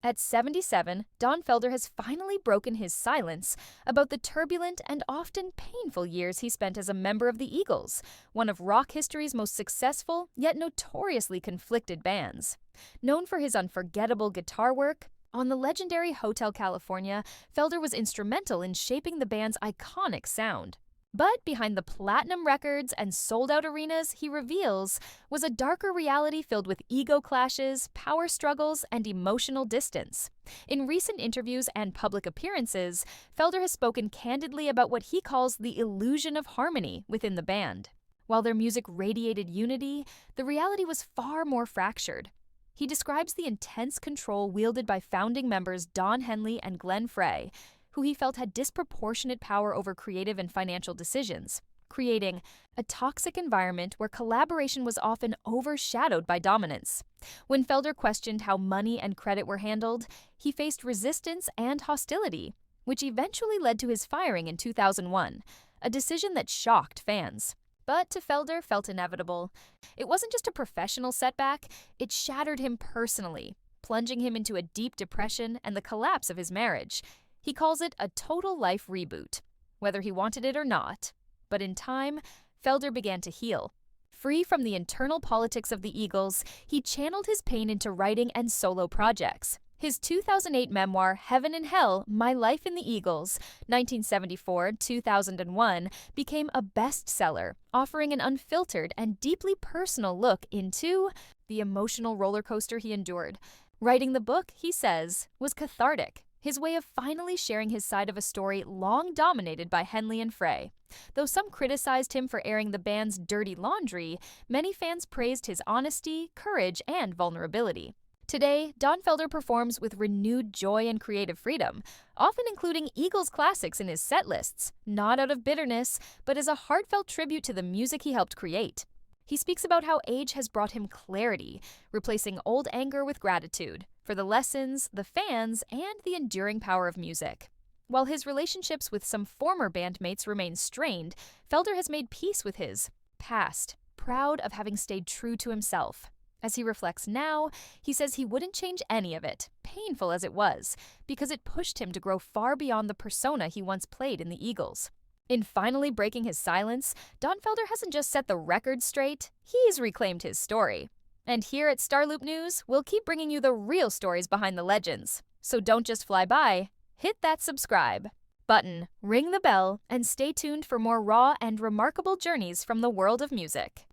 At 77, Don Felder has finally broken his silence about the turbulent and often painful years he spent as a member of the Eagles, one of rock history's most successful yet notoriously conflicted bands. Known for his unforgettable guitar work, on the legendary Hotel California, Felder was instrumental in shaping the band's iconic sound. But behind the platinum records and sold-out arenas, he reveals, was a darker reality filled with ego clashes, power struggles, and emotional distance. In recent interviews and public appearances, Felder has spoken candidly about what he calls the illusion of harmony within the band. While their music radiated unity, the reality was far more fractured. He describes the intense control wielded by founding members Don Henley and Glenn Frey, who he felt had disproportionate power over creative and financial decisions, creating a toxic environment where collaboration was often overshadowed by dominance. When Felder questioned how money and credit were handled, he faced resistance and hostility, which eventually led to his firing in 2001, a decision that shocked fans. But to Felder felt inevitable. It wasn't just a professional setback, it shattered him personally, plunging him into a deep depression and the collapse of his marriage. He calls it a total life reboot, whether he wanted it or not. But in time, Felder began to heal. Free from the internal politics of the Eagles, he channeled his pain into writing and solo projects. His 2008 memoir, Heaven and Hell, My Life in the Eagles, 1974-2001, became a bestseller, offering an unfiltered and deeply personal look into the emotional roller coaster he endured. Writing the book, he says, was cathartic, his way of finally sharing his side of a story long dominated by Henley and Frey. Though some criticized him for airing the band's dirty laundry, many fans praised his honesty, courage, and vulnerability. Today, Don Felder performs with renewed joy and creative freedom, often including Eagles classics in his set lists, not out of bitterness, but as a heartfelt tribute to the music he helped create. He speaks about how age has brought him clarity, replacing old anger with gratitude for the lessons, the fans, and the enduring power of music. While his relationships with some former bandmates remain strained, Felder has made peace with his past, proud of having stayed true to himself. As he reflects now, he says he wouldn't change any of it, painful as it was, because it pushed him to grow far beyond the persona he once played in the Eagles. In finally breaking his silence, Don Felder hasn't just set the record straight, he's reclaimed his story. And here at StarLoop News, we'll keep bringing you the real stories behind the legends. So don't just fly by, hit that subscribe button, ring the bell, and stay tuned for more raw and remarkable journeys from the world of music.